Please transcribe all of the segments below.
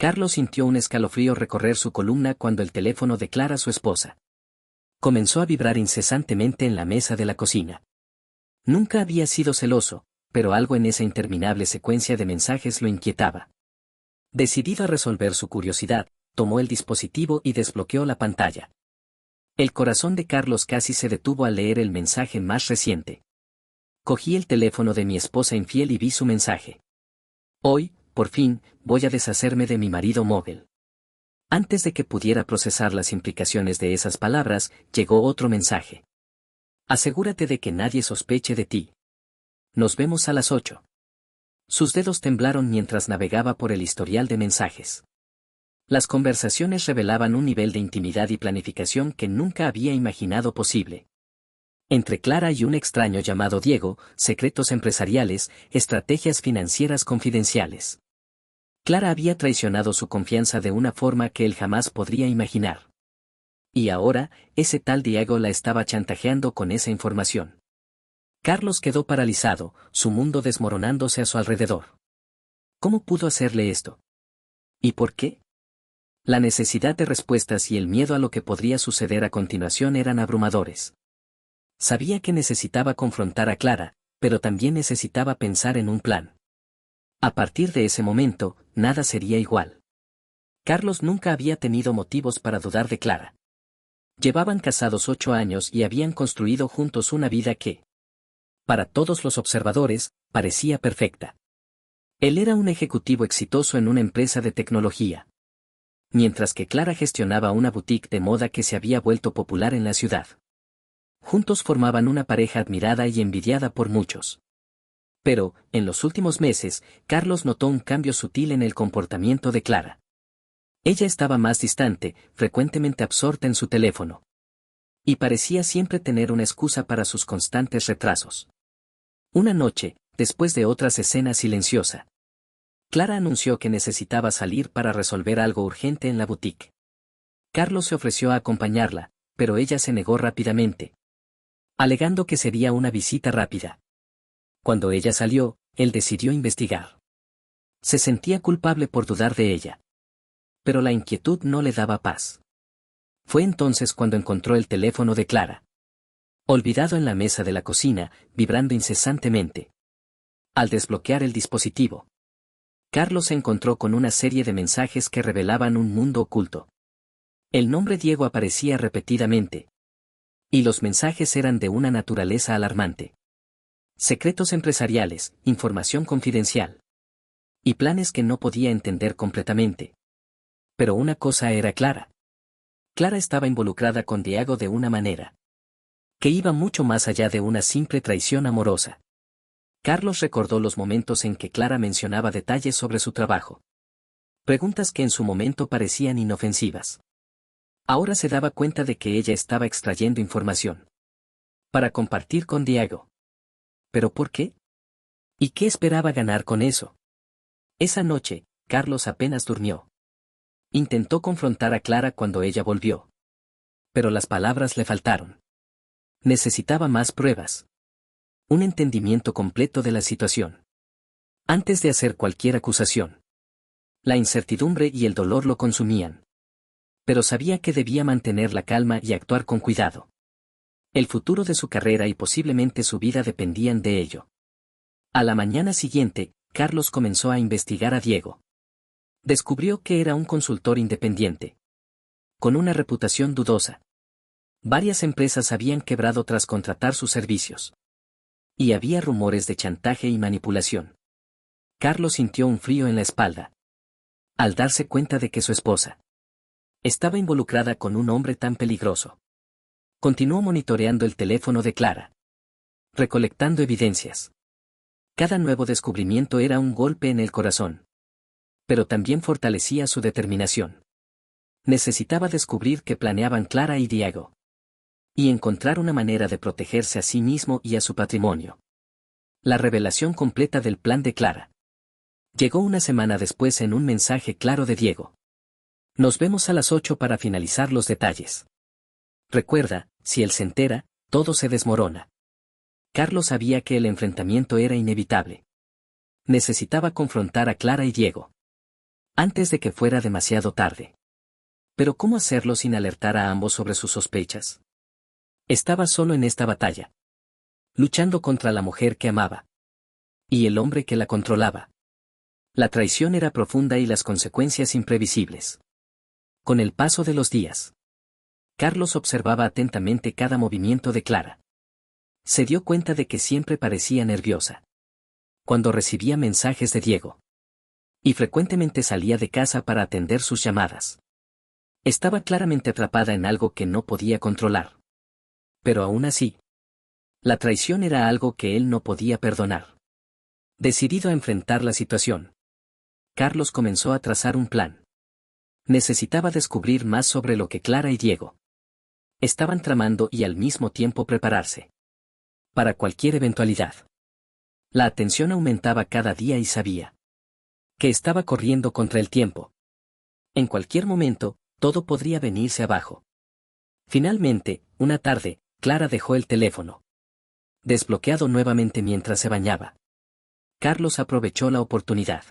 Carlos sintió un escalofrío recorrer su columna cuando el teléfono de Clara, su esposa, comenzó a vibrar incesantemente en la mesa de la cocina. Nunca había sido celoso, pero algo en esa interminable secuencia de mensajes lo inquietaba. Decidido a resolver su curiosidad, tomó el dispositivo y desbloqueó la pantalla. El corazón de Carlos casi se detuvo al leer el mensaje más reciente. Cogí el teléfono de mi esposa infiel y vi su mensaje. Hoy, por fin, voy a deshacerme de mi marido móvil. Antes de que pudiera procesar las implicaciones de esas palabras, llegó otro mensaje. Asegúrate de que nadie sospeche de ti. Nos vemos a las 8. Sus dedos temblaron mientras navegaba por el historial de mensajes. Las conversaciones revelaban un nivel de intimidad y planificación que nunca había imaginado posible. Entre Clara y un extraño llamado Diego, secretos empresariales, estrategias financieras confidenciales. Clara había traicionado su confianza de una forma que él jamás podría imaginar. Y ahora, ese tal Diego la estaba chantajeando con esa información. Carlos quedó paralizado, su mundo desmoronándose a su alrededor. ¿Cómo pudo hacerle esto? ¿Y por qué? La necesidad de respuestas y el miedo a lo que podría suceder a continuación eran abrumadores. Sabía que necesitaba confrontar a Clara, pero también necesitaba pensar en un plan. A partir de ese momento, nada sería igual. Carlos nunca había tenido motivos para dudar de Clara. Llevaban casados 8 años y habían construido juntos una vida que, para todos los observadores, parecía perfecta. Él era un ejecutivo exitoso en una empresa de tecnología, mientras que Clara gestionaba una boutique de moda que se había vuelto popular en la ciudad. Juntos formaban una pareja admirada y envidiada por muchos. Pero, en los últimos meses, Carlos notó un cambio sutil en el comportamiento de Clara. Ella estaba más distante, frecuentemente absorta en su teléfono. Y parecía siempre tener una excusa para sus constantes retrasos. Una noche, después de otra escena silenciosa, Clara anunció que necesitaba salir para resolver algo urgente en la boutique. Carlos se ofreció a acompañarla, pero ella se negó rápidamente, alegando que sería una visita rápida. Cuando ella salió, él decidió investigar. Se sentía culpable por dudar de ella. Pero la inquietud no le daba paz. Fue entonces cuando encontró el teléfono de Clara, olvidado en la mesa de la cocina, vibrando incesantemente. Al desbloquear el dispositivo, Carlos se encontró con una serie de mensajes que revelaban un mundo oculto. El nombre Diego aparecía repetidamente. Y los mensajes eran de una naturaleza alarmante. Secretos empresariales, información confidencial. Y planes que no podía entender completamente. Pero una cosa era clara. Clara estaba involucrada con Diego de una manera que iba mucho más allá de una simple traición amorosa. Carlos recordó los momentos en que Clara mencionaba detalles sobre su trabajo. Preguntas que en su momento parecían inofensivas. Ahora se daba cuenta de que ella estaba extrayendo información para compartir con Diego. ¿Pero por qué? ¿Y qué esperaba ganar con eso? Esa noche, Carlos apenas durmió. Intentó confrontar a Clara cuando ella volvió. Pero las palabras le faltaron. Necesitaba más pruebas. Un entendimiento completo de la situación. Antes de hacer cualquier acusación. La incertidumbre y el dolor lo consumían. Pero sabía que debía mantener la calma y actuar con cuidado. El futuro de su carrera y posiblemente su vida dependían de ello. A la mañana siguiente, Carlos comenzó a investigar a Diego. Descubrió que era un consultor independiente, con una reputación dudosa. Varias empresas habían quebrado tras contratar sus servicios. Y había rumores de chantaje y manipulación. Carlos sintió un frío en la espalda, al darse cuenta de que su esposa estaba involucrada con un hombre tan peligroso. Continuó monitoreando el teléfono de Clara, recolectando evidencias. Cada nuevo descubrimiento era un golpe en el corazón. Pero también fortalecía su determinación. Necesitaba descubrir qué planeaban Clara y Diego. Y encontrar una manera de protegerse a sí mismo y a su patrimonio. La revelación completa del plan de Clara llegó una semana después en un mensaje claro de Diego. Nos vemos a las 8 para finalizar los detalles. Recuerda, si él se entera, todo se desmorona. Carlos sabía que el enfrentamiento era inevitable. Necesitaba confrontar a Clara y Diego. antes de que fuera demasiado tarde. Pero ¿cómo hacerlo sin alertar a ambos sobre sus sospechas? Estaba solo en esta batalla, luchando contra la mujer que amaba y el hombre que la controlaba. La traición era profunda y las consecuencias imprevisibles. Con el paso de los días, Carlos observaba atentamente cada movimiento de Clara. Se dio cuenta de que siempre parecía nerviosa cuando recibía mensajes de Diego, y frecuentemente salía de casa para atender sus llamadas. Estaba claramente atrapada en algo que no podía controlar. Pero aún así, la traición era algo que él no podía perdonar. Decidido a enfrentar la situación, Carlos comenzó a trazar un plan. Necesitaba descubrir más sobre lo que Clara y Diego estaban tramando y al mismo tiempo prepararse para cualquier eventualidad. La atención aumentaba cada día y sabía que estaba corriendo contra el tiempo. En cualquier momento, todo podría venirse abajo. Finalmente, una tarde, Clara dejó el teléfono desbloqueado nuevamente mientras se bañaba. Carlos aprovechó la oportunidad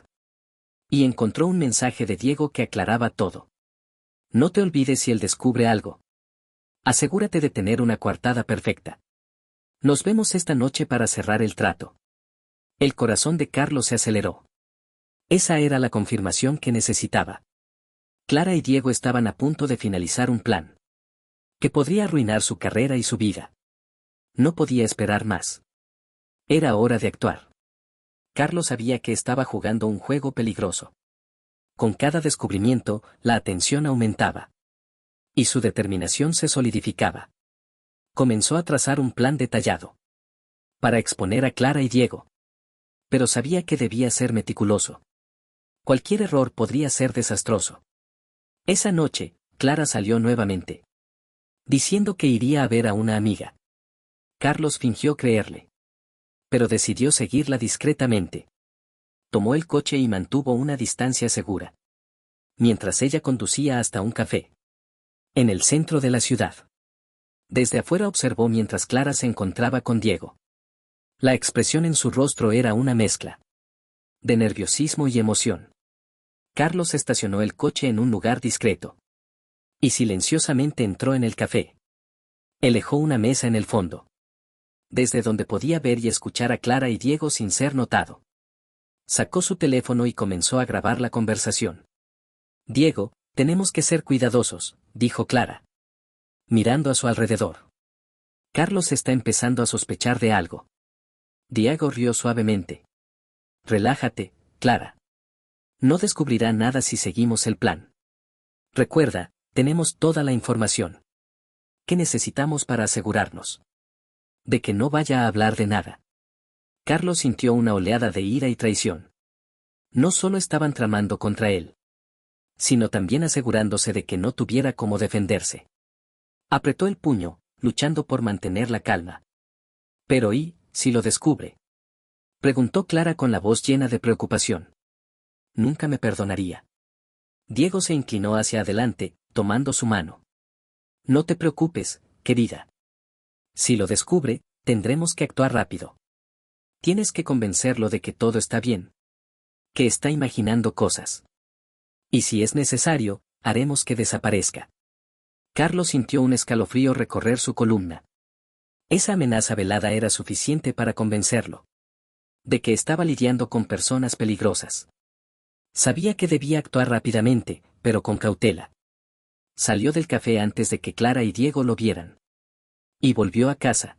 y encontró un mensaje de Diego que aclaraba todo. No te olvides si él descubre algo. Asegúrate de tener una coartada perfecta. Nos vemos esta noche para cerrar el trato. El corazón de Carlos se aceleró. Esa era la confirmación que necesitaba. Clara y Diego estaban a punto de finalizar un plan que podría arruinar su carrera y su vida. No podía esperar más. Era hora de actuar. Carlos sabía que estaba jugando un juego peligroso. Con cada descubrimiento, la atención aumentaba. Y su determinación se solidificaba. Comenzó a trazar un plan detallado para exponer a Clara y Diego. Pero sabía que debía ser meticuloso. Cualquier error podría ser desastroso. Esa noche, Clara salió nuevamente, diciendo que iría a ver a una amiga. Carlos fingió creerle, pero decidió seguirla discretamente. Tomó el coche y mantuvo una distancia segura, mientras ella conducía hasta un café en el centro de la ciudad. Desde afuera observó mientras Clara se encontraba con Diego. La expresión en su rostro era una mezcla de nerviosismo y emoción. Carlos estacionó el coche en un lugar discreto y silenciosamente entró en el café. Alejó una mesa en el fondo, desde donde podía ver y escuchar a Clara y Diego sin ser notado. Sacó su teléfono y comenzó a grabar la conversación. Diego, tenemos que ser cuidadosos, dijo Clara, mirando a su alrededor. Carlos está empezando a sospechar de algo. Diego rió suavemente. Relájate, Clara. No descubrirá nada si seguimos el plan. Recuerda, tenemos toda la información que necesitamos para asegurarnos de que no vaya a hablar de nada. Carlos sintió una oleada de ira y traición. No solo estaban tramando contra él, sino también asegurándose de que no tuviera cómo defenderse. Apretó el puño, luchando por mantener la calma. Pero ¿y si lo descubre? Preguntó Clara con la voz llena de preocupación. Nunca me perdonaría. Diego se inclinó hacia adelante, tomando su mano. No te preocupes, querida. Si lo descubre, tendremos que actuar rápido. Tienes que convencerlo de que todo está bien, que está imaginando cosas. Y si es necesario, haremos que desaparezca. Carlos sintió un escalofrío recorrer su columna. Esa amenaza velada era suficiente para convencerlo de que estaba lidiando con personas peligrosas. Sabía que debía actuar rápidamente, pero con cautela. Salió del café antes de que Clara y Diego lo vieran. Y volvió a casa,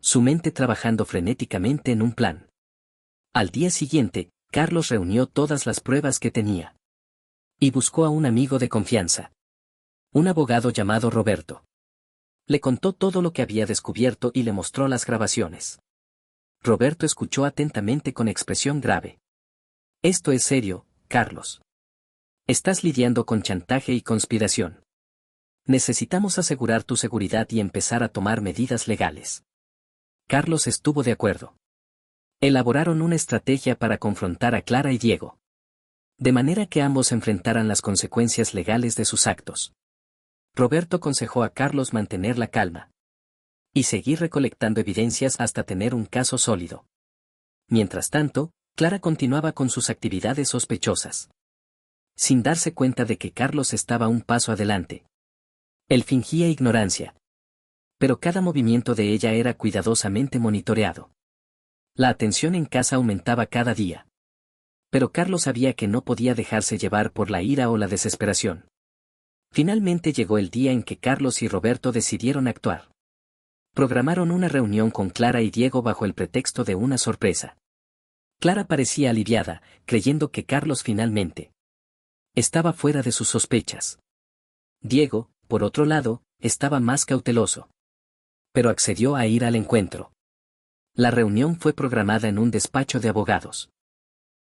su mente trabajando frenéticamente en un plan. Al día siguiente, Carlos reunió todas las pruebas que tenía y buscó a un amigo de confianza, un abogado llamado Roberto. Le contó todo lo que había descubierto y le mostró las grabaciones. Roberto escuchó atentamente con expresión grave. Esto es serio, Carlos. Estás lidiando con chantaje y conspiración. Necesitamos asegurar tu seguridad y empezar a tomar medidas legales. Carlos estuvo de acuerdo. Elaboraron una estrategia para confrontar a Clara y Diego, de manera que ambos enfrentaran las consecuencias legales de sus actos. Roberto aconsejó a Carlos mantener la calma y seguir recolectando evidencias hasta tener un caso sólido. Mientras tanto, Clara continuaba con sus actividades sospechosas. sin darse cuenta de que Carlos estaba un paso adelante. Él fingía ignorancia. Pero cada movimiento de ella era cuidadosamente monitoreado. La atención en casa aumentaba cada día. Pero Carlos sabía que no podía dejarse llevar por la ira o la desesperación. Finalmente llegó el día en que Carlos y Roberto decidieron actuar. Programaron una reunión con Clara y Diego bajo el pretexto de una sorpresa. Clara parecía aliviada, creyendo que Carlos finalmente estaba fuera de sus sospechas. Diego, por otro lado, estaba más cauteloso. Pero accedió a ir al encuentro. La reunión fue programada en un despacho de abogados.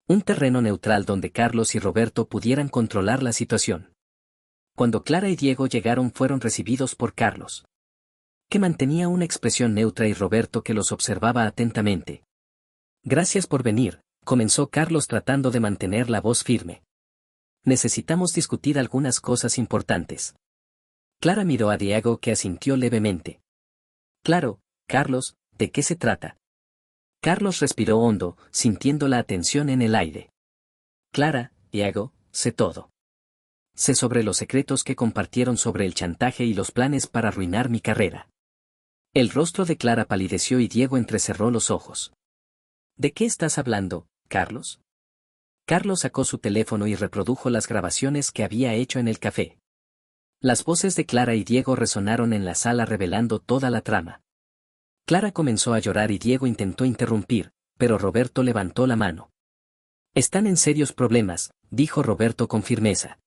Un terreno neutral donde Carlos y Roberto pudieran controlar la situación. Cuando Clara y Diego llegaron fueron recibidos por Carlos, que mantenía una expresión neutra, y Roberto, que los observaba atentamente. Gracias por venir, comenzó Carlos tratando de mantener la voz firme. Necesitamos discutir algunas cosas importantes. Clara miró a Diego, que asintió levemente. Claro, Carlos, ¿de qué se trata? Carlos respiró hondo, sintiendo la atención en el aire. Clara, Diego, sé todo. Sé sobre los secretos que compartieron sobre el chantaje y los planes para arruinar mi carrera. El rostro de Clara palideció y Diego entrecerró los ojos. ¿De qué estás hablando, Carlos? Carlos sacó su teléfono y reprodujo las grabaciones que había hecho en el café. Las voces de Clara y Diego resonaron en la sala revelando toda la trama. Clara comenzó a llorar y Diego intentó interrumpir, pero Roberto levantó la mano. Están en serios problemas, dijo Roberto con firmeza.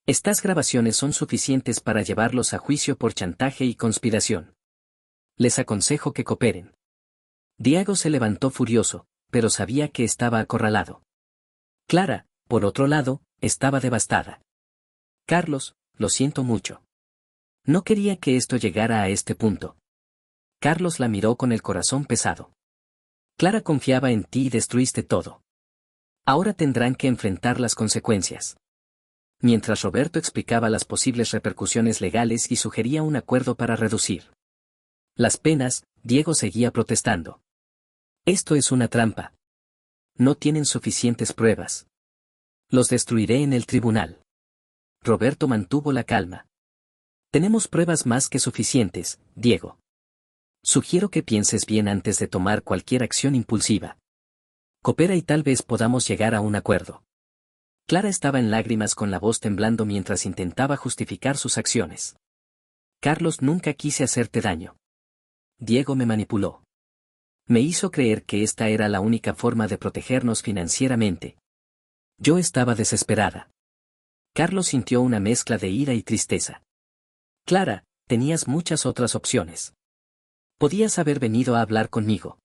Estas grabaciones son suficientes para llevarlos a juicio por chantaje y conspiración. Les aconsejo que cooperen. Diego se levantó furioso, pero sabía que estaba acorralado. Clara, por otro lado, estaba devastada. Carlos, lo siento mucho. No quería que esto llegara a este punto. Carlos la miró con el corazón pesado. Clara confiaba en ti y destruiste todo. Ahora tendrán que enfrentar las consecuencias. Mientras Roberto explicaba las posibles repercusiones legales y sugería un acuerdo para reducir las penas, Diego seguía protestando. Esto es una trampa. No tienen suficientes pruebas. Los destruiré en el tribunal. Roberto mantuvo la calma. Tenemos pruebas más que suficientes, Diego. Sugiero que pienses bien antes de tomar cualquier acción impulsiva. Coopera y tal vez podamos llegar a un acuerdo. Clara estaba en lágrimas, con la voz temblando mientras intentaba justificar sus acciones. Carlos, nunca quise hacerte daño. Diego me manipuló. Me hizo creer que esta era la única forma de protegernos financieramente. Yo estaba desesperada. Carlos sintió una mezcla de ira y tristeza. Clara, tenías muchas otras opciones. Podías haber venido a hablar conmigo.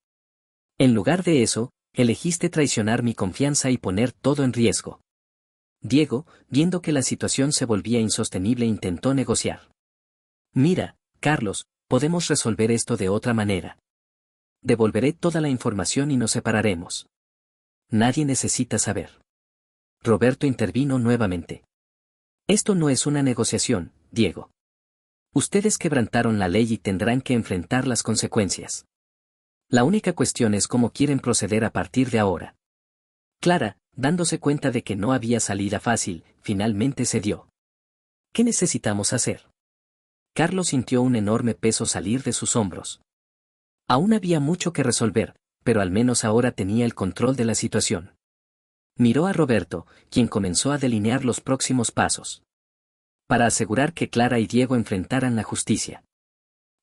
En lugar de eso, elegiste traicionar mi confianza y poner todo en riesgo. Diego, viendo que la situación se volvía insostenible, intentó negociar. Mira, Carlos, podemos resolver esto de otra manera. Devolveré toda la información y nos separaremos. Nadie necesita saber. Roberto intervino nuevamente. Esto no es una negociación, Diego. Ustedes quebrantaron la ley y tendrán que enfrentar las consecuencias. La única cuestión es cómo quieren proceder a partir de ahora. Clara, dándose cuenta de que no había salida fácil, finalmente cedió. ¿Qué necesitamos hacer? Carlos sintió un enorme peso salir de sus hombros. Aún había mucho que resolver, pero al menos ahora tenía el control de la situación. Miró a Roberto, quien comenzó a delinear los próximos pasos para asegurar que Clara y Diego enfrentaran la justicia.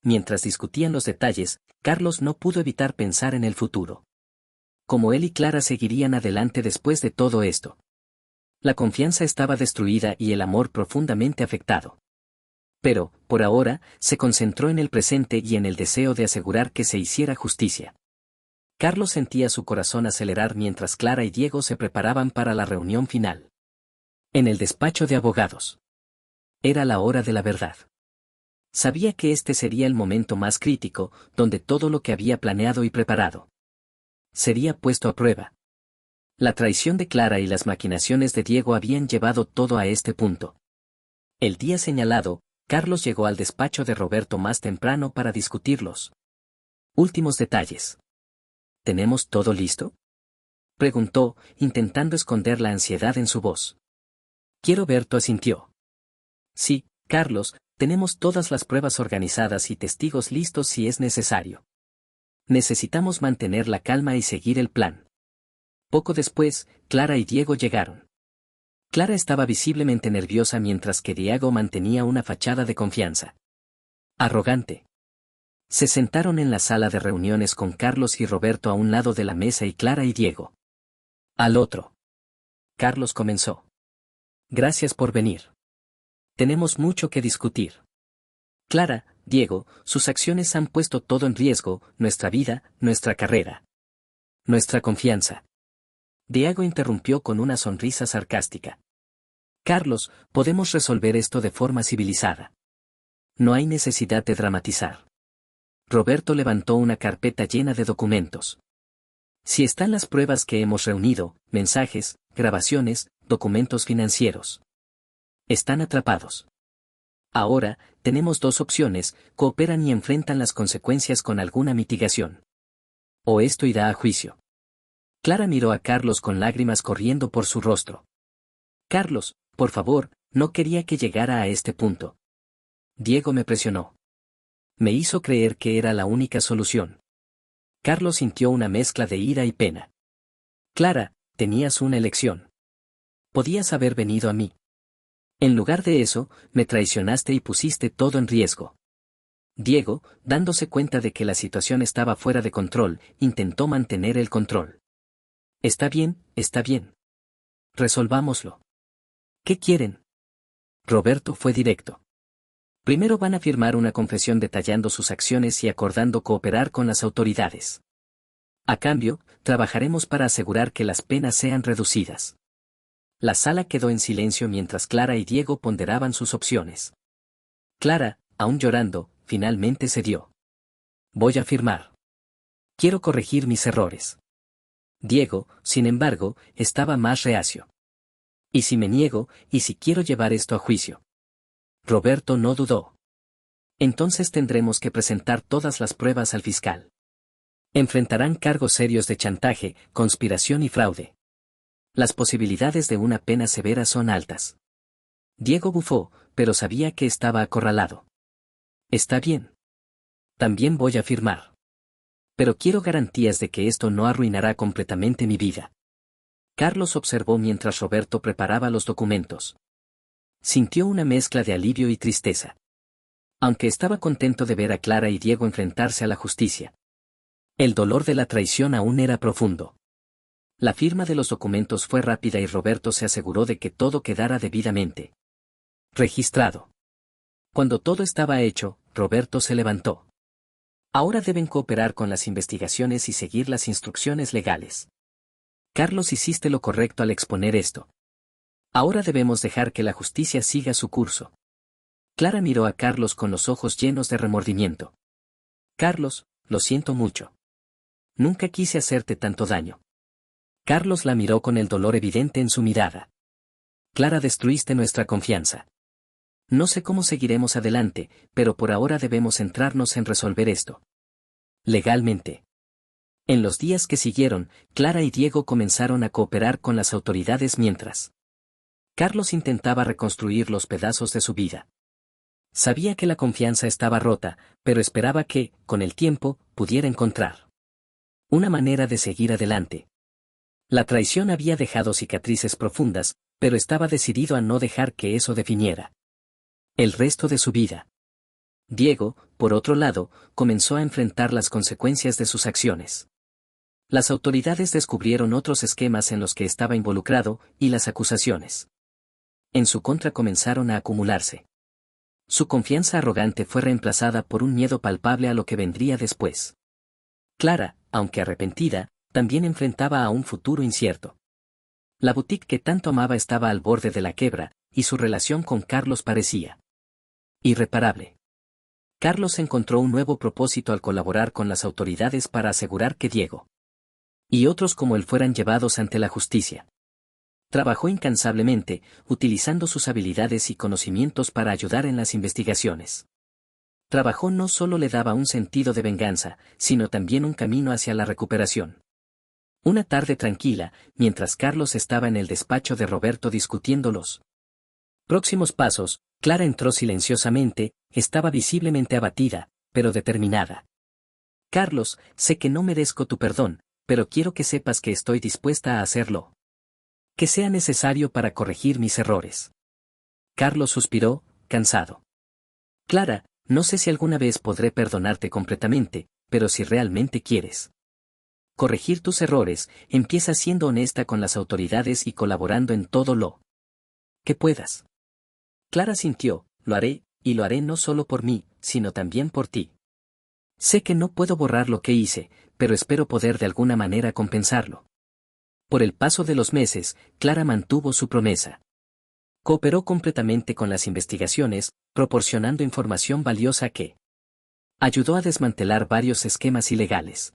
Mientras discutían los detalles, Carlos no pudo evitar pensar en el futuro. Cómo él y Clara seguirían adelante después de todo esto. La confianza estaba destruida y el amor profundamente afectado. Pero, por ahora, se concentró en el presente y en el deseo de asegurar que se hiciera justicia. Carlos sentía su corazón acelerar mientras Clara y Diego se preparaban para la reunión final. En el despacho de abogados. Era la hora de la verdad. Sabía que este sería el momento más crítico, donde todo lo que había planeado y preparado sería puesto a prueba. La traición de Clara y las maquinaciones de Diego habían llevado todo a este punto. El día señalado, Carlos llegó al despacho de Roberto más temprano para discutirlos últimos detalles. ¿Tenemos todo listo?, preguntó, intentando esconder la ansiedad en su voz. Roberto asintió. Sí, Carlos, tenemos todas las pruebas organizadas y testigos listos si es necesario. Necesitamos mantener la calma y seguir el plan. Poco después, Clara y Diego llegaron. Clara estaba visiblemente nerviosa mientras que Diego mantenía una fachada de confianza. Arrogante. Se sentaron en la sala de reuniones con Carlos y Roberto a un lado de la mesa y Clara y Diego al otro. Carlos comenzó. Gracias por venir. Tenemos mucho que discutir. Clara, Diego, sus acciones han puesto todo en riesgo, nuestra vida, nuestra carrera. Nuestra confianza. Diego interrumpió con una sonrisa sarcástica. Carlos, podemos resolver esto de forma civilizada. No hay necesidad de dramatizar. Roberto levantó una carpeta llena de documentos. Si están las pruebas que hemos reunido, mensajes, grabaciones, documentos financieros. Están atrapados. Ahora, tenemos dos opciones, cooperan y enfrentan las consecuencias con alguna mitigación. O esto irá a juicio. Clara miró a Carlos con lágrimas corriendo por su rostro. Carlos, por favor, no quería que llegara a este punto. Diego me presionó. Me hizo creer que era la única solución. Carlos sintió una mezcla de ira y pena. Clara, tenías una elección. Podías haber venido a mí. En lugar de eso, me traicionaste y pusiste todo en riesgo. Diego, dándose cuenta de que la situación estaba fuera de control, intentó mantener el control. Está bien, está bien. Resolvámoslo. ¿Qué quieren? Roberto fue directo. Primero van a firmar una confesión detallando sus acciones y acordando cooperar con las autoridades. A cambio, trabajaremos para asegurar que las penas sean reducidas. La sala quedó en silencio mientras Clara y Diego ponderaban sus opciones. Clara, aún llorando, finalmente cedió. Voy a firmar. Quiero corregir mis errores. Diego, sin embargo, estaba más reacio. ¿Y si me niego, y si quiero llevar esto a juicio? Roberto no dudó. Entonces tendremos que presentar todas las pruebas al fiscal. Enfrentarán cargos serios de chantaje, conspiración y fraude. Las posibilidades de una pena severa son altas. Diego bufó, pero sabía que estaba acorralado. Está bien. También voy a firmar. Pero quiero garantías de que esto no arruinará completamente mi vida. Carlos observó mientras Roberto preparaba los documentos. Sintió una mezcla de alivio y tristeza. Aunque estaba contento de ver a Clara y Diego enfrentarse a la justicia. El dolor de la traición aún era profundo. La firma de los documentos fue rápida y Roberto se aseguró de que todo quedara debidamente registrado. Cuando todo estaba hecho, Roberto se levantó. Ahora deben cooperar con las investigaciones y seguir las instrucciones legales. Carlos, hiciste lo correcto al exponer esto. Ahora debemos dejar que la justicia siga su curso. Clara miró a Carlos con los ojos llenos de remordimiento. Carlos, lo siento mucho. Nunca quise hacerte tanto daño. Carlos la miró con el dolor evidente en su mirada. Clara, destruiste nuestra confianza. No sé cómo seguiremos adelante, pero por ahora debemos centrarnos en resolver esto. Legalmente. En los días que siguieron, Clara y Diego comenzaron a cooperar con las autoridades mientras Carlos intentaba reconstruir los pedazos de su vida. Sabía que la confianza estaba rota, pero esperaba que, con el tiempo, pudiera encontrar una manera de seguir adelante. La traición había dejado cicatrices profundas, pero estaba decidido a no dejar que eso definiera el resto de su vida. Diego, por otro lado, comenzó a enfrentar las consecuencias de sus acciones. Las autoridades descubrieron otros esquemas en los que estaba involucrado, y las acusaciones en su contra comenzaron a acumularse. Su confianza arrogante fue reemplazada por un miedo palpable a lo que vendría después. Clara, aunque arrepentida, también enfrentaba a un futuro incierto. La boutique que tanto amaba estaba al borde de la quiebra, y su relación con Carlos parecía irreparable. Carlos encontró un nuevo propósito al colaborar con las autoridades para asegurar que Diego y otros como él fueran llevados ante la justicia. Trabajó incansablemente, utilizando sus habilidades y conocimientos para ayudar en las investigaciones. Trabajo no solo le daba un sentido de venganza, sino también un camino hacia la recuperación. Una tarde tranquila, mientras Carlos estaba en el despacho de Roberto discutiendo los Próximos pasos, Clara entró silenciosamente, estaba visiblemente abatida, pero determinada. Carlos, sé que no merezco tu perdón, pero quiero que sepas que estoy dispuesta a hacerlo. Que sea necesario para corregir mis errores. Carlos suspiró, cansado. Clara, no sé si alguna vez podré perdonarte completamente, pero si realmente quieres corregir tus errores, empieza siendo honesta con las autoridades y colaborando en todo lo que puedas. Clara sintió, lo haré, y lo haré no solo por mí, sino también por ti. Sé que no puedo borrar lo que hice, pero espero poder de alguna manera compensarlo. Por el paso de los meses, Clara mantuvo su promesa. Cooperó completamente con las investigaciones, proporcionando información valiosa que ayudó a desmantelar varios esquemas ilegales.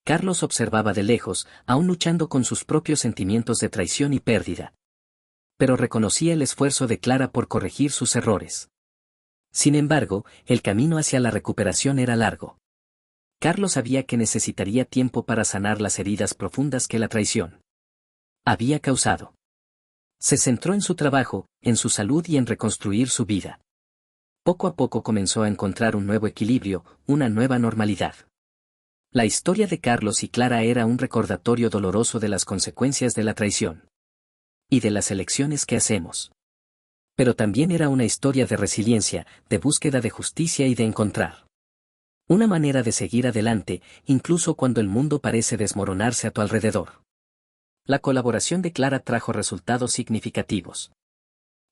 Carlos observaba de lejos, aún luchando con sus propios sentimientos de traición y pérdida. Pero reconocía el esfuerzo de Clara por corregir sus errores. Sin embargo, el camino hacia la recuperación era largo. Carlos sabía que necesitaría tiempo para sanar las heridas profundas que la traición había causado. Se centró en su trabajo, en su salud y en reconstruir su vida. Poco a poco comenzó a encontrar un nuevo equilibrio, una nueva normalidad. La historia de Carlos y Clara era un recordatorio doloroso de las consecuencias de la traición y de las elecciones que hacemos. Pero también era una historia de resiliencia, de búsqueda de justicia y de encontrar una manera de seguir adelante, incluso cuando el mundo parece desmoronarse a tu alrededor. La colaboración de Clara trajo resultados significativos.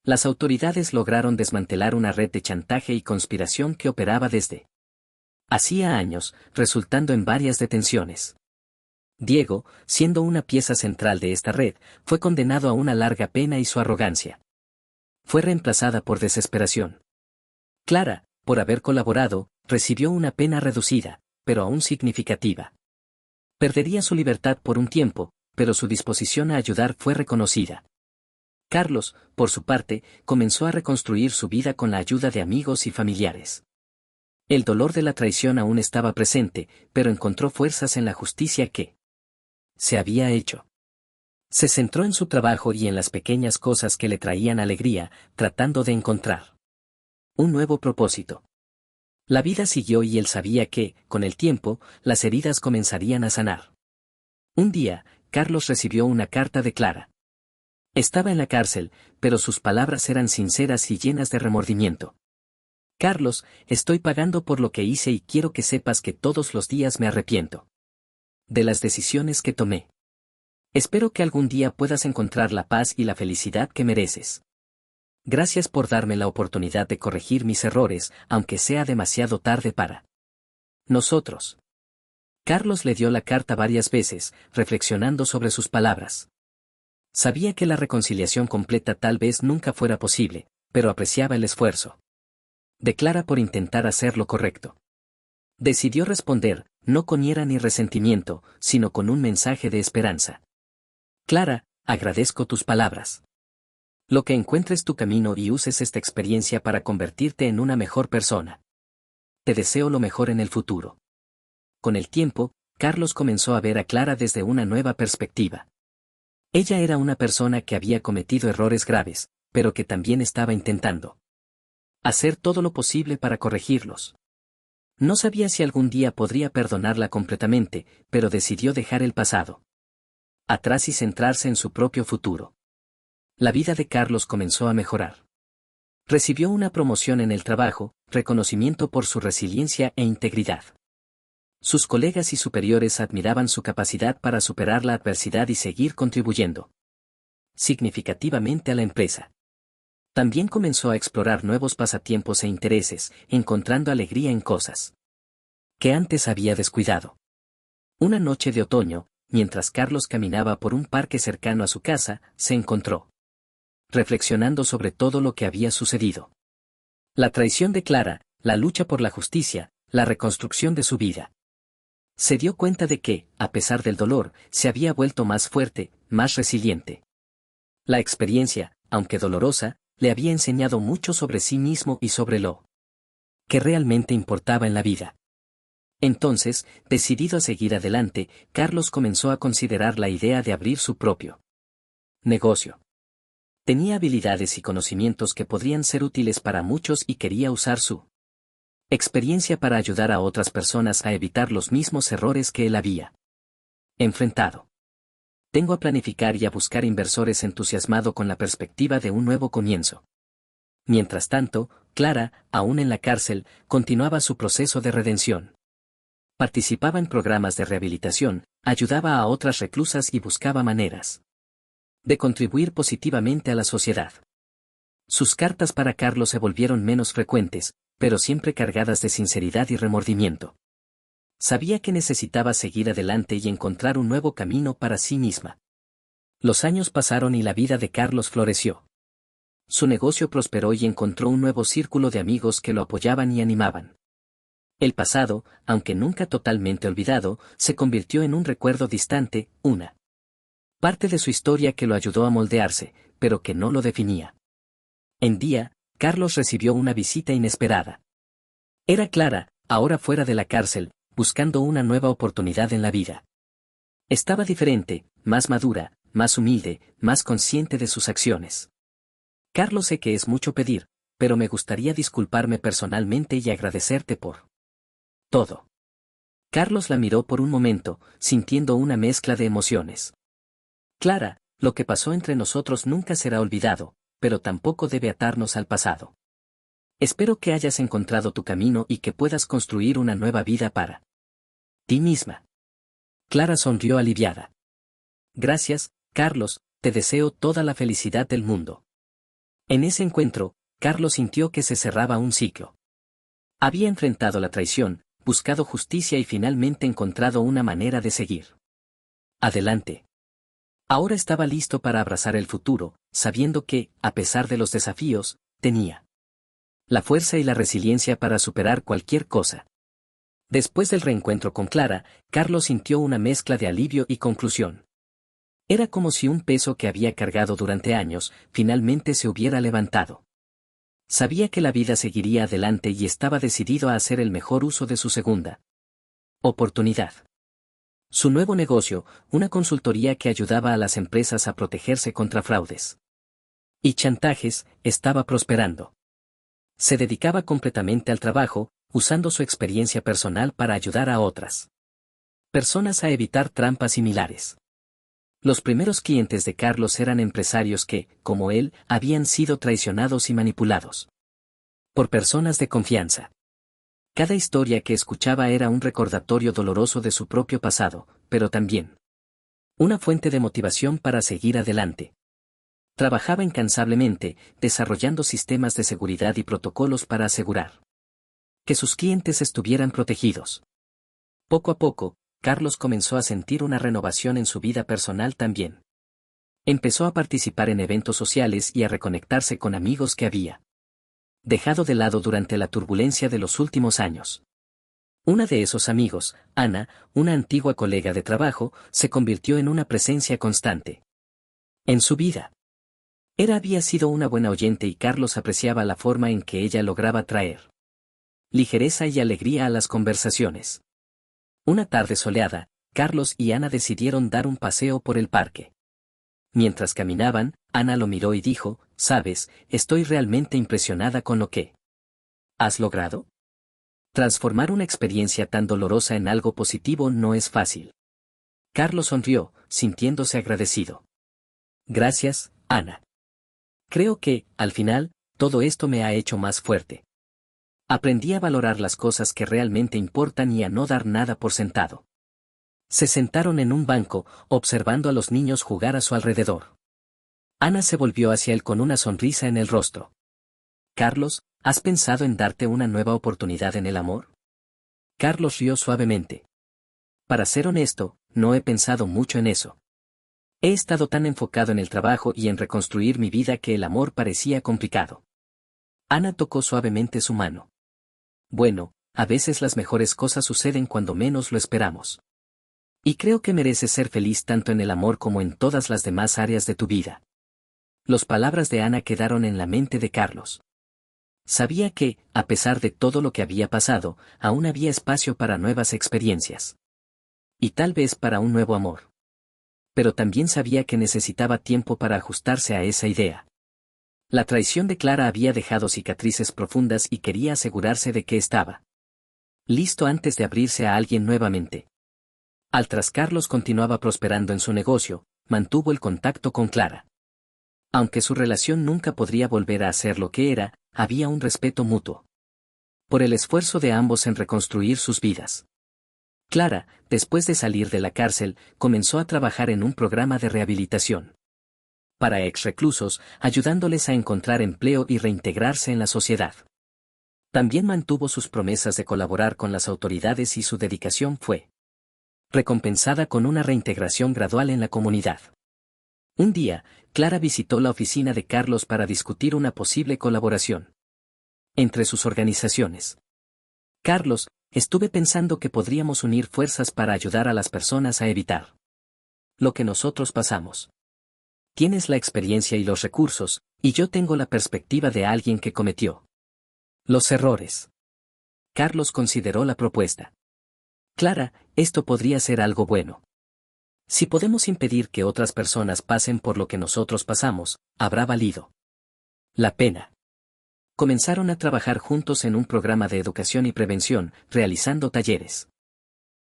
Las autoridades lograron desmantelar una red de chantaje y conspiración que operaba desde hacía años, resultando en varias detenciones. Diego, siendo una pieza central de esta red, fue condenado a una larga pena y su arrogancia fue reemplazada por desesperación. Clara, por haber colaborado, recibió una pena reducida, pero aún significativa. Perdería su libertad por un tiempo, pero su disposición a ayudar fue reconocida. Carlos, por su parte, comenzó a reconstruir su vida con la ayuda de amigos y familiares. El dolor de la traición aún estaba presente, pero encontró fuerzas en la justicia que se había hecho. Se centró en su trabajo y en las pequeñas cosas que le traían alegría, tratando de encontrar un nuevo propósito. La vida siguió y él sabía que, con el tiempo, las heridas comenzarían a sanar. Un día, Carlos recibió una carta de Clara. Estaba en la cárcel, pero sus palabras eran sinceras y llenas de remordimiento. Carlos, estoy pagando por lo que hice y quiero que sepas que todos los días me arrepiento de las decisiones que tomé. Espero que algún día puedas encontrar la paz y la felicidad que mereces. Gracias por darme la oportunidad de corregir mis errores, aunque sea demasiado tarde para nosotros. Carlos le dio la carta varias veces, reflexionando sobre sus palabras. Sabía que la reconciliación completa tal vez nunca fuera posible, pero apreciaba el esfuerzo de Clara por intentar hacer lo correcto. Decidió responder, no con ira ni resentimiento, sino con un mensaje de esperanza. Clara, agradezco tus palabras. Lo que encuentres tu camino y uses esta experiencia para convertirte en una mejor persona. Te deseo lo mejor en el futuro. Con el tiempo, Carlos comenzó a ver a Clara desde una nueva perspectiva. Ella era una persona que había cometido errores graves, pero que también estaba intentando hacer todo lo posible para corregirlos. No sabía si algún día podría perdonarla completamente, pero decidió dejar el pasado atrás y centrarse en su propio futuro. La vida de Carlos comenzó a mejorar. Recibió una promoción en el trabajo, reconocimiento por su resiliencia e integridad. Sus colegas y superiores admiraban su capacidad para superar la adversidad y seguir contribuyendo significativamente a la empresa. También comenzó a explorar nuevos pasatiempos e intereses, encontrando alegría en cosas que antes había descuidado. Una noche de otoño, mientras Carlos caminaba por un parque cercano a su casa, se encontró reflexionando sobre todo lo que había sucedido. La traición de Clara, la lucha por la justicia, la reconstrucción de su vida. Se dio cuenta de que, a pesar del dolor, se había vuelto más fuerte, más resiliente. La experiencia, aunque dolorosa, le había enseñado mucho sobre sí mismo y sobre lo que realmente importaba en la vida. Entonces, decidido a seguir adelante, Carlos comenzó a considerar la idea de abrir su propio negocio. Tenía habilidades y conocimientos que podrían ser útiles para muchos y quería usar su experiencia para ayudar a otras personas a evitar los mismos errores que él había enfrentado. Tengo a planificar y a buscar inversores entusiasmado con la perspectiva de un nuevo comienzo. Mientras tanto, Clara, aún en la cárcel, continuaba su proceso de redención. Participaba en programas de rehabilitación, ayudaba a otras reclusas y buscaba maneras de contribuir positivamente a la sociedad. Sus cartas para Carlos se volvieron menos frecuentes, pero siempre cargadas de sinceridad y remordimiento. Sabía que necesitaba seguir adelante y encontrar un nuevo camino para sí misma. Los años pasaron y la vida de Carlos floreció. Su negocio prosperó y encontró un nuevo círculo de amigos que lo apoyaban y animaban. El pasado, aunque nunca totalmente olvidado, se convirtió en un recuerdo distante, una parte de su historia que lo ayudó a moldearse, pero que no lo definía. Un día, Carlos recibió una visita inesperada. Era Clara, ahora fuera de la cárcel, buscando una nueva oportunidad en la vida. Estaba diferente, más madura, más humilde, más consciente de sus acciones. Carlos, sé que es mucho pedir, pero me gustaría disculparme personalmente y agradecerte por todo. Carlos la miró por un momento, sintiendo una mezcla de emociones. Clara, lo que pasó entre nosotros nunca será olvidado, pero tampoco debe atarnos al pasado. Espero que hayas encontrado tu camino y que puedas construir una nueva vida para ti misma. Clara sonrió aliviada. Gracias, Carlos, te deseo toda la felicidad del mundo. En ese encuentro, Carlos sintió que se cerraba un ciclo. Había enfrentado la traición, buscado justicia y finalmente encontrado una manera de seguir adelante. Ahora estaba listo para abrazar el futuro, sabiendo que, a pesar de los desafíos, tenía la fuerza y la resiliencia para superar cualquier cosa. Después del reencuentro con Clara, Carlos sintió una mezcla de alivio y conclusión. Era como si un peso que había cargado durante años, finalmente se hubiera levantado. Sabía que la vida seguiría adelante y estaba decidido a hacer el mejor uso de su segunda oportunidad. Su nuevo negocio, una consultoría que ayudaba a las empresas a protegerse contra fraudes y chantajes, estaba prosperando. Se dedicaba completamente al trabajo, usando su experiencia personal para ayudar a otras personas a evitar trampas similares. Los primeros clientes de Carlos eran empresarios que, como él, habían sido traicionados y manipulados por personas de confianza. Cada historia que escuchaba era un recordatorio doloroso de su propio pasado, pero también una fuente de motivación para seguir adelante. Trabajaba incansablemente, desarrollando sistemas de seguridad y protocolos para asegurar que sus clientes estuvieran protegidos. Poco a poco, Carlos comenzó a sentir una renovación en su vida personal también. Empezó a participar en eventos sociales y a reconectarse con amigos que había dejado de lado durante la turbulencia de los últimos años. Una de esos amigos, Ana, una antigua colega de trabajo, se convirtió en una presencia constante en su vida. Había sido una buena oyente y Carlos apreciaba la forma en que ella lograba traer ligereza y alegría a las conversaciones. Una tarde soleada, Carlos y Ana decidieron dar un paseo por el parque. Mientras caminaban, Ana lo miró y dijo, «¿Sabes, estoy realmente impresionada con lo que has logrado? Transformar una experiencia tan dolorosa en algo positivo no es fácil». Carlos sonrió, sintiéndose agradecido. «Gracias, Ana. Creo que, al final, todo esto me ha hecho más fuerte. Aprendí a valorar las cosas que realmente importan y a no dar nada por sentado». Se sentaron en un banco, observando a los niños jugar a su alrededor. Ana se volvió hacia él con una sonrisa en el rostro. «Carlos, ¿has pensado en darte una nueva oportunidad en el amor?» Carlos rió suavemente. «Para ser honesto, no he pensado mucho en eso. He estado tan enfocado en el trabajo y en reconstruir mi vida que el amor parecía complicado». Ana tocó suavemente su mano. «Bueno, a veces las mejores cosas suceden cuando menos lo esperamos. Y creo que mereces ser feliz tanto en el amor como en todas las demás áreas de tu vida». Las palabras de Ana quedaron en la mente de Carlos. Sabía que, a pesar de todo lo que había pasado, aún había espacio para nuevas experiencias. Y tal vez para un nuevo amor. Pero también sabía que necesitaba tiempo para ajustarse a esa idea. La traición de Clara había dejado cicatrices profundas y quería asegurarse de que estaba listo antes de abrirse a alguien nuevamente. Altras Carlos continuaba prosperando en su negocio, mantuvo el contacto con Clara. Aunque su relación nunca podría volver a ser lo que era, había un respeto mutuo por el esfuerzo de ambos en reconstruir sus vidas. Clara, después de salir de la cárcel, comenzó a trabajar en un programa de rehabilitación para exreclusos, ayudándoles a encontrar empleo y reintegrarse en la sociedad. También mantuvo sus promesas de colaborar con las autoridades y su dedicación fue recompensada con una reintegración gradual en la comunidad. Un día, Clara visitó la oficina de Carlos para discutir una posible colaboración entre sus organizaciones. Carlos, estuve pensando que podríamos unir fuerzas para ayudar a las personas a evitar lo que nosotros pasamos. Tienes la experiencia y los recursos, y yo tengo la perspectiva de alguien que cometió los errores. Carlos consideró la propuesta. Clara, esto podría ser algo bueno. Si podemos impedir que otras personas pasen por lo que nosotros pasamos, habrá valido la pena. Comenzaron a trabajar juntos en un programa de educación y prevención, realizando talleres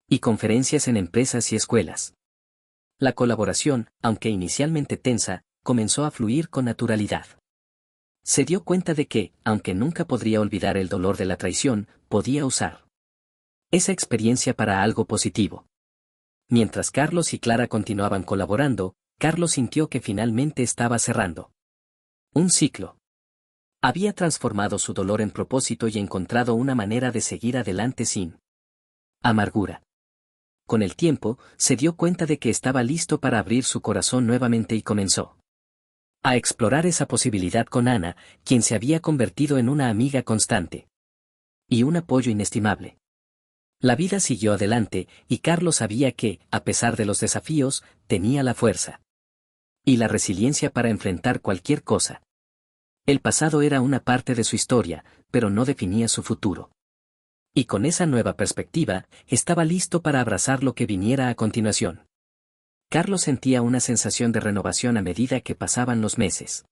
y conferencias en empresas y escuelas. La colaboración, aunque inicialmente tensa, comenzó a fluir con naturalidad. Se dio cuenta de que, aunque nunca podría olvidar el dolor de la traición, podía usar esa experiencia para algo positivo. Mientras Carlos y Clara continuaban colaborando, Carlos sintió que finalmente estaba cerrando un ciclo. Había transformado su dolor en propósito y encontrado una manera de seguir adelante sin amargura. Con el tiempo, se dio cuenta de que estaba listo para abrir su corazón nuevamente y comenzó a explorar esa posibilidad con Ana, quien se había convertido en una amiga constante y un apoyo inestimable. La vida siguió adelante, y Carlos sabía que, a pesar de los desafíos, tenía la fuerza y la resiliencia para enfrentar cualquier cosa. El pasado era una parte de su historia, pero no definía su futuro. Y con esa nueva perspectiva, estaba listo para abrazar lo que viniera a continuación. Carlos sentía una sensación de renovación a medida que pasaban los meses.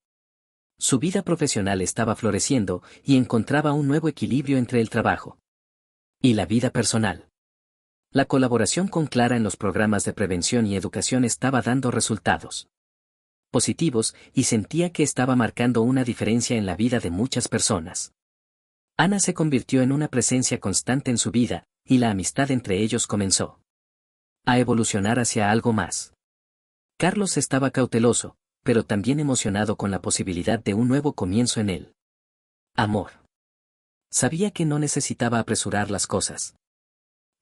Su vida profesional estaba floreciendo y encontraba un nuevo equilibrio entre el trabajo y la vida personal. La colaboración con Clara en los programas de prevención y educación estaba dando resultados positivos y sentía que estaba marcando una diferencia en la vida de muchas personas. Ana se convirtió en una presencia constante en su vida, y la amistad entre ellos comenzó a evolucionar hacia algo más. Carlos estaba cauteloso, pero también emocionado con la posibilidad de un nuevo comienzo en él. Amor. Sabía que no necesitaba apresurar las cosas.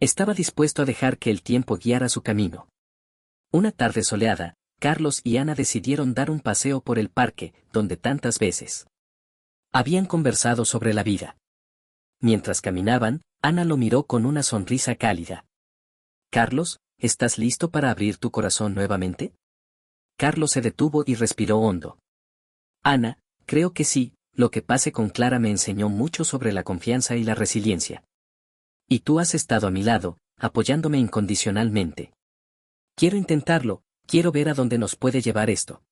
Estaba dispuesto a dejar que el tiempo guiara su camino. Una tarde soleada, Carlos y Ana decidieron dar un paseo por el parque, donde tantas veces habían conversado sobre la vida. Mientras caminaban, Ana lo miró con una sonrisa cálida. Carlos, ¿estás listo para abrir tu corazón nuevamente? Carlos se detuvo y respiró hondo. Ana, creo que sí, lo que pase con Clara me enseñó mucho sobre la confianza y la resiliencia. Y tú has estado a mi lado, apoyándome incondicionalmente. Quiero intentarlo, quiero ver a dónde nos puede llevar esto.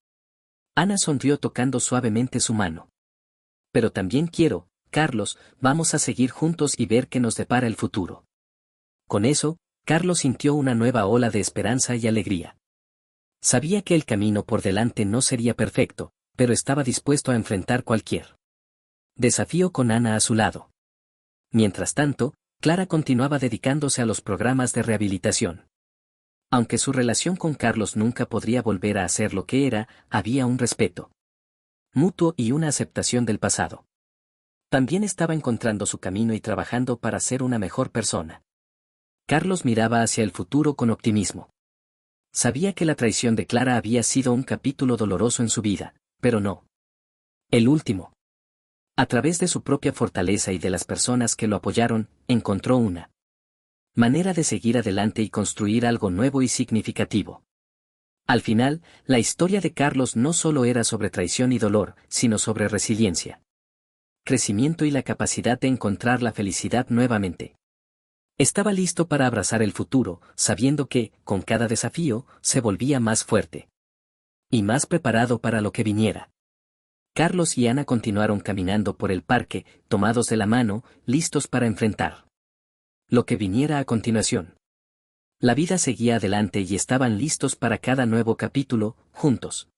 Ana sonrió tocando suavemente su mano. Pero también quiero, Carlos, vamos a seguir juntos y ver qué nos depara el futuro. Con eso, Carlos sintió una nueva ola de esperanza y alegría. Sabía que el camino por delante no sería perfecto, pero estaba dispuesto a enfrentar cualquier desafío con Ana a su lado. Mientras tanto, Clara continuaba dedicándose a los programas de rehabilitación. Aunque su relación con Carlos nunca podría volver a ser lo que era, había un respeto mutuo y una aceptación del pasado. También estaba encontrando su camino y trabajando para ser una mejor persona. Carlos miraba hacia el futuro con optimismo. Sabía que la traición de Clara había sido un capítulo doloroso en su vida, pero no el último. A través de su propia fortaleza y de las personas que lo apoyaron, encontró una manera de seguir adelante y construir algo nuevo y significativo. Al final, la historia de Carlos no solo era sobre traición y dolor, sino sobre resiliencia, crecimiento y la capacidad de encontrar la felicidad nuevamente. Estaba listo para abrazar el futuro, sabiendo que, con cada desafío, se volvía más fuerte y más preparado para lo que viniera. Carlos y Ana continuaron caminando por el parque, tomados de la mano, listos para enfrentar lo que viniera a continuación. La vida seguía adelante y estaban listos para cada nuevo capítulo, juntos.